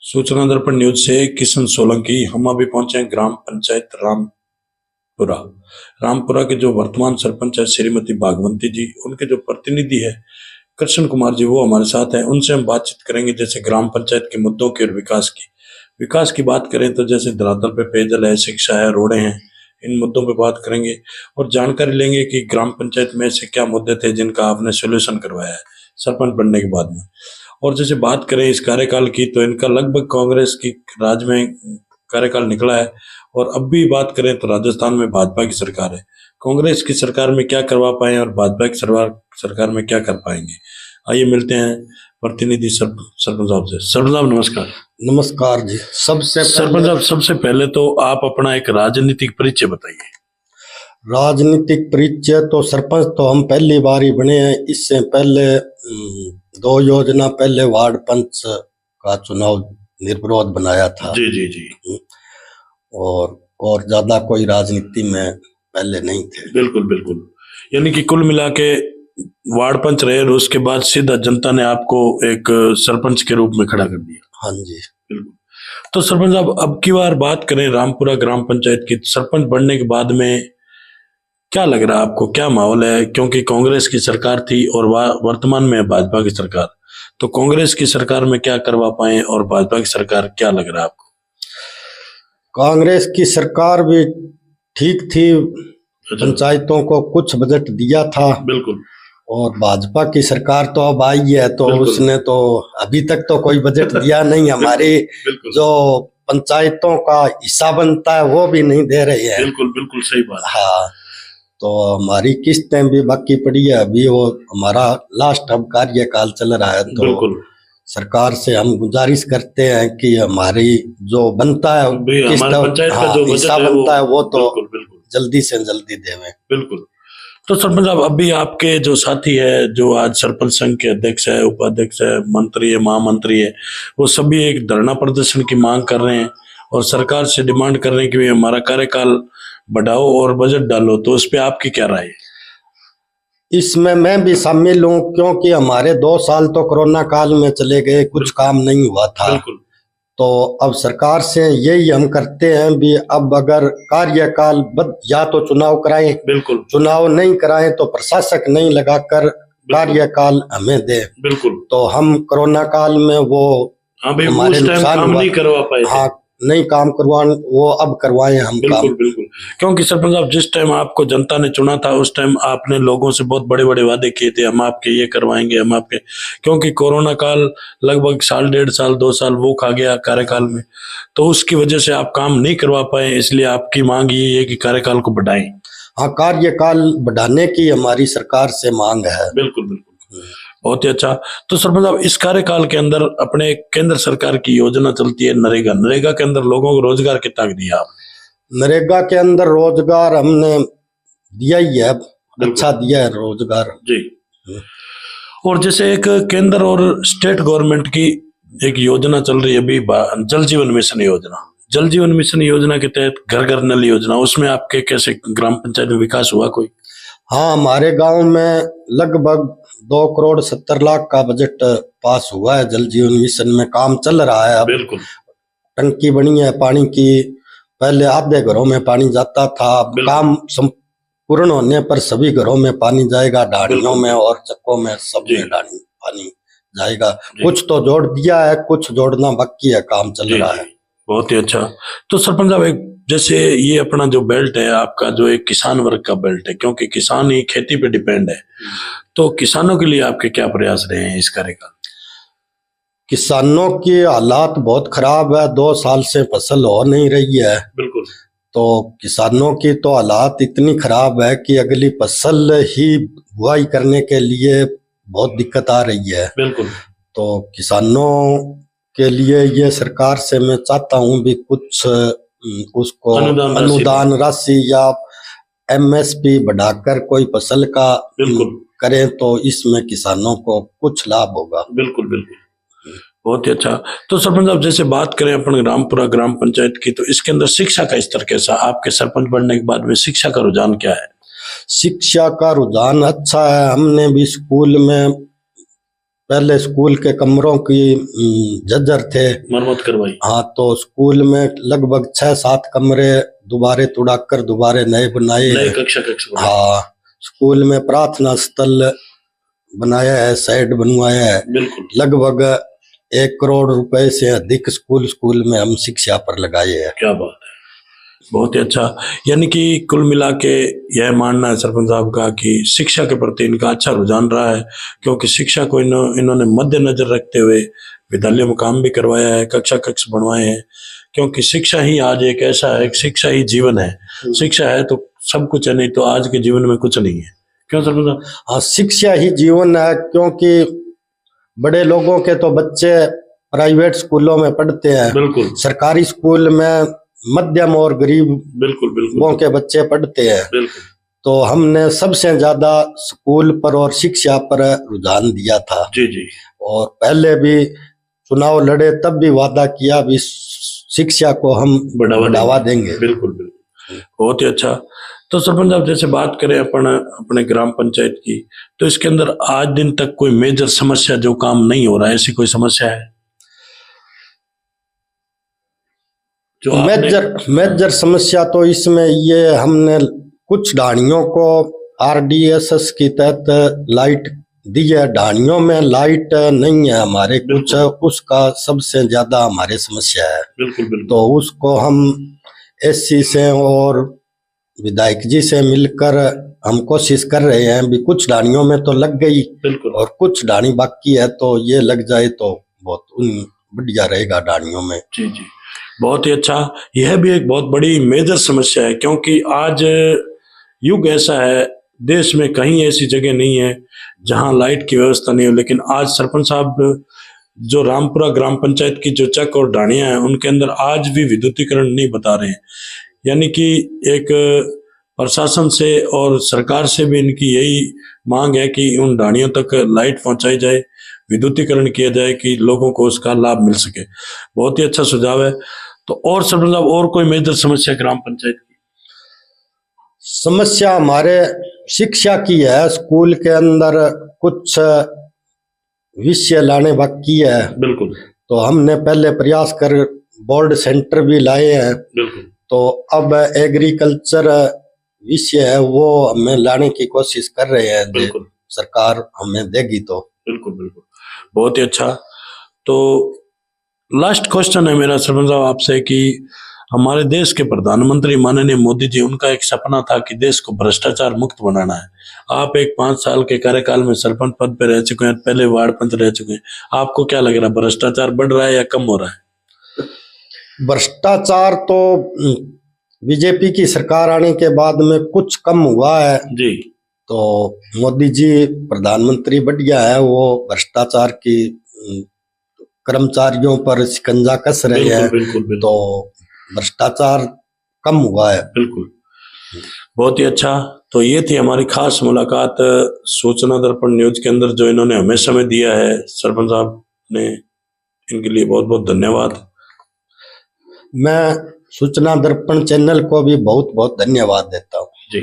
सूचना दर्पण न्यूज से किशन सोलंकी। हम अभी पहुंचे हैं ग्राम पंचायत रामपुरा। रामपुरा के जो वर्तमान सरपंच है श्रीमती भागवंती जी, उनके जो प्रतिनिधि है कृष्ण कुमार जी, वो हमारे साथ हैं। उनसे हम बातचीत करेंगे जैसे ग्राम पंचायत के मुद्दों की और विकास की बात करें तो जैसे धरातल पे पेयजल है, शिक्षा है, रोडें हैं, इन मुद्दों पे बात करेंगे और जानकारी लेंगे कि ग्राम पंचायत में ऐसे क्या मुद्दे थे जिनका आपने सोल्यूशन करवाया है सरपंच बनने के बाद में। और जैसे बात करें इस कार्यकाल की तो इनका लगभग कांग्रेस की राज में कार्यकाल निकला है। और अब भी बात करें तो राजस्थान में भाजपा की सरकार है। कांग्रेस की सरकार में क्या करवा पाए और भाजपा की सरकार में क्या कर पाएंगे, आइए मिलते हैं प्रतिनिधि सरपंच साहब से। सरपंच साहब नमस्कार। नमस्कार जी। सरपंच साहब सबसे पहले तो आप अपना एक राजनीतिक परिचय बताइए। राजनीतिक परिचय तो सरपंच तो हम पहली बार ही बने हैं। इससे पहले 2 योजना पहले वार्ड पंच का चुनाव निर्विरोध बनाया था। जी जी जी। और ज्यादा कोई राजनीति में पहले नहीं थे। बिल्कुल बिल्कुल। यानी कि कुल मिला के वार्ड पंच रहे और उसके बाद सीधा जनता ने आपको एक सरपंच के रूप में खड़ा कर दिया। हाँ जी बिल्कुल। तो सरपंच साहब अब की बार बात करें रामपुरा ग्राम पंचायत की, सरपंच बनने के बाद में क्या लग रहा है आपको, क्या माहौल है? क्योंकि कांग्रेस की सरकार थी और वर्तमान में है भाजपा की सरकार, तो कांग्रेस की सरकार में क्या करवा पाए और भाजपा की सरकार क्या लग रहा है आपको? कांग्रेस की सरकार भी ठीक थी, पंचायतों को कुछ बजट दिया था। बिल्कुल। और भाजपा की सरकार तो अब आई है तो उसने तो अभी तक तो कोई बजट दिया नहीं। हमारी जो पंचायतों का हिस्सा बनता है वो भी नहीं दे रही है। बिल्कुल बिल्कुल सही बात। हाँ, तो हमारी किस्तें भी बाकी पड़ी है। अभी वो हमारा लास्ट अब कार्यकाल चल रहा है तो बिल्कुल सरकार से हम गुजारिश करते हैं कि हमारी जो बनता है हिस्सा बनता है वो तो जल्दी से जल्दी देवें। बिल्कुल। तो सरपंच साहब अभी आपके जो साथी है, जो आज सरपंच संघ के अध्यक्ष है, उपाध्यक्ष है, मंत्री है, महामंत्री है, वो सभी एक धरना प्रदर्शन की मांग कर रहे हैं और सरकार से डिमांड कर रहे हैं कि हमारा कार्यकाल बढ़ाओ और बजट डालो। तो उस पर आपकी क्या राय है? इसमें मैं भी शामिल हूँ क्योंकि हमारे 2 साल तो कोरोना काल में चले गए, कुछ काम नहीं हुआ था। बिल्कुल। तो अब सरकार से यही हम करते हैं भी अब अगर कार्यकाल या तो चुनाव कराएं, बिल्कुल, चुनाव नहीं कराएं तो प्रशासक नहीं लगाकर कार्यकाल हमें दे। बिल्कुल। तो हम कोरोना काल में वो हमारे नुकसान नहीं करवा पाए। हाँ, नहीं काम करवाएं, वो अब करवाएं हम। बिल्कुल बिल्कुल। क्योंकि सरपंच साहब जिस टाइम आपको जनता ने चुना था उस टाइम आपने लोगों से बहुत बड़े बड़े वादे किए थे, हम आपके ये करवाएंगे, हम आपके, क्योंकि कोरोना काल लगभग 1.5 डेढ़ साल 2 साल वो खा गया कार्यकाल में, तो उसकी वजह से आप काम नहीं करवा पाए। इसलिए आपकी मांग ये है कि कार्यकाल को बढ़ाएं। हाँ, कार्यकाल बढ़ाने की हमारी सरकार से मांग है। बिल्कुल बिल्कुल, बहुत ही अच्छा। तो सरपंच साहब इस कार्यकाल के अंदर अपने केंद्र सरकार की योजना चलती है नरेगा के अंदर लोगों को रोजगार कितना दिया आप? नरेगा के अंदर रोजगार हमने दिया ही है, अच्छा दिया है रोजगार जी। और जैसे एक केंद्र और स्टेट गवर्नमेंट की एक योजना चल रही है अभी, जल जीवन मिशन योजना। जल जीवन मिशन योजना के तहत घर घर नल योजना, उसमें आपके कैसे ग्राम पंचायत में विकास हुआ कोई? हाँ, हमारे गांव में लगभग 2,70,00,000 का बजट पास हुआ है। जल जीवन मिशन में काम चल रहा है। बिल्कुल। टंकी बनी है पानी की, पहले आधे घरों में पानी जाता था, काम पूर्ण होने पर सभी घरों में पानी जाएगा, ढाणियों में और चक्कों में सब में पानी जाएगा। कुछ तो जोड़ दिया है, कुछ जोड़ना बाकी है, काम चल रहा है। बहुत ही अच्छा। तो सरपंच साहब एक जैसे ये अपना जो बेल्ट है आपका, जो एक किसान वर्ग का बेल्ट है, क्योंकि किसान ही खेती पे डिपेंड है, तो किसानों के लिए आपके क्या प्रयास रहे हैं इस कार्यकाल? किसानों की हालात बहुत खराब है, 2 साल से फसल हो नहीं रही है। बिल्कुल। तो किसानों की तो हालात इतनी खराब है कि अगली फसल ही बुआई करने के लिए बहुत दिक्कत आ रही है। बिल्कुल। तो किसानों के लिए ये सरकार से मैं चाहता हूँ भी कुछ उसको अनुदान राशि या MSP बढ़ाकर कोई फसल का करें तो इसमें किसानों को कुछ लाभ होगा। बिल्कुल बिल्कुल, बहुत ही अच्छा। तो सरपंच साहब जैसे बात करें अपन रामपुरा ग्राम पंचायत की, तो इसके अंदर शिक्षा का स्तर कैसा? आपके सरपंच बनने के बाद में शिक्षा का रुझान क्या है? शिक्षा का रुझान अच्छा है। हमने भी स्कूल में पहले स्कूल के कमरों की जर्जर थे, मरम्मत करवाई। हाँ, तो स्कूल में लगभग 6-7 कमरे दोबारे तुड़ाकर दोबारे नए बनाए नए हैं। कक्षा बनाए। हाँ, स्कूल में प्रार्थना स्थल बनाया है, साइड बनवाया है। बिल्कुल। लगभग 1 करोड़ रुपए से अधिक स्कूल में हम शिक्षा पर लगाए हैं। क्या बात है, बहुत ही अच्छा। यानी कि कुल मिला के यह मानना है सरपंच साहब का कि शिक्षा के प्रति इनका अच्छा रुझान रहा है, क्योंकि शिक्षा को इन्होंने मद्देनजर रखते हुए विद्यालयों में काम भी करवाया है, कक्षा कक्ष बनवाए हैं, क्योंकि शिक्षा ही आज एक ऐसा है, शिक्षा ही जीवन है। शिक्षा है तो सब कुछ है, नहीं तो आज के जीवन में कुछ नहीं है। क्यों सरपंच साहब? हाँ, शिक्षा ही जीवन है, क्योंकि बड़े लोगों के तो बच्चे प्राइवेट स्कूलों में पढ़ते हैं। बिल्कुल। सरकारी स्कूल में मध्यम और गरीब बिल्कुल लोगों के बच्चे पढ़ते हैं। बिल्कुल। तो हमने सबसे ज्यादा स्कूल पर और शिक्षा पर रुझान दिया था। जी जी। और पहले भी चुनाव लड़े तब भी वादा किया भी शिक्षा को हम बढ़ावा देंगे। बिल्कुल बिल्कुल, बहुत ही अच्छा। तो सरपंच साहब, जैसे बात करें अपने ग्राम पंचायत की, तो इसके अंदर आज दिन तक कोई मेजर समस्या जो काम नहीं हो रहा है, ऐसी कोई समस्या है जो मेजर समस्या? तो इसमें ये हमने कुछ ढाणियों को RDSS की तहत लाइट दी है, ढाणियों में लाइट नहीं है हमारे कुछ, उसका सबसे ज्यादा हमारे समस्या है। बिल्कुल बिल्कुल। तो उसको हम SC से और विधायक जी से मिलकर हम कोशिश कर रहे हैं भी। कुछ ढाणियों में तो लग गई, बिल्कुल, और कुछ ढाणी बाकी है, तो ये लग जाए तो बहुत बढ़िया रहेगा ढाणियों में। जी जी, बहुत ही अच्छा। यह भी एक बहुत बड़ी मेजर समस्या है, क्योंकि आज युग ऐसा है, देश में कहीं ऐसी जगह नहीं है जहां लाइट की व्यवस्था नहीं हो। लेकिन आज सरपंच साहब, जो रामपुरा ग्राम पंचायत की जो चक और ढाणियां हैं, उनके अंदर आज भी विद्युतीकरण नहीं बता रहे हैं। यानी कि एक प्रशासन से और सरकार से भी इनकी यही मांग है कि उन ढाणियों तक लाइट पहुंचाई जाए, विद्युतीकरण किया जाए कि लोगों को उसका लाभ मिल सके। बहुत ही अच्छा सुझाव है। तो और सरपंच साहब, और कोई मेजर समस्या ग्राम पंचायत की? समस्या हमारे शिक्षा की है। स्कूल के अंदर कुछ विषय लाने बाकी है। बिल्कुल। तो हमने पहले प्रयास कर बोर्ड सेंटर भी लाए हैं। बिल्कुल। तो अब एग्रीकल्चर विषय है वो हमें लाने की कोशिश कर रहे हैं। बिल्कुल। सरकार हमें देगी तो। बिल्कुल बिल्कुल, बहुत ही अच्छा। तो लास्ट क्वेश्चन है मेरा सरपंच साहब आपसे कि हमारे देश के प्रधानमंत्री माननीय मोदी जी, उनका एक सपना था कि देश को भ्रष्टाचार मुक्त बनाना है। आप एक 5 साल के कार्यकाल में सरपंच पद पे रह चुके हैं, पहले वार्ड पंच रह चुके हैं, आपको क्या लग रहा है, भ्रष्टाचार बढ़ रहा है या कम हो रहा है? भ्रष्टाचार तो बीजेपी की सरकार आने के बाद में कुछ कम हुआ है जी। तो मोदी जी प्रधानमंत्री बढ़िया है, वो भ्रष्टाचार की कर्मचारियों पर शिकंजा कस रहे हैं। बिल्कुल, बिल्कुल। तो भ्रष्टाचार कम हुआ है। बिल्कुल, बहुत ही अच्छा। तो ये थी हमारी खास मुलाकात सूचना दर्पण न्यूज के अंदर, जो इन्होंने हमें समय दिया है सरपंच साहब ने, इनके लिए बहुत बहुत धन्यवाद। मैं सूचना दर्पण चैनल को भी बहुत बहुत धन्यवाद देता हूँ। जी।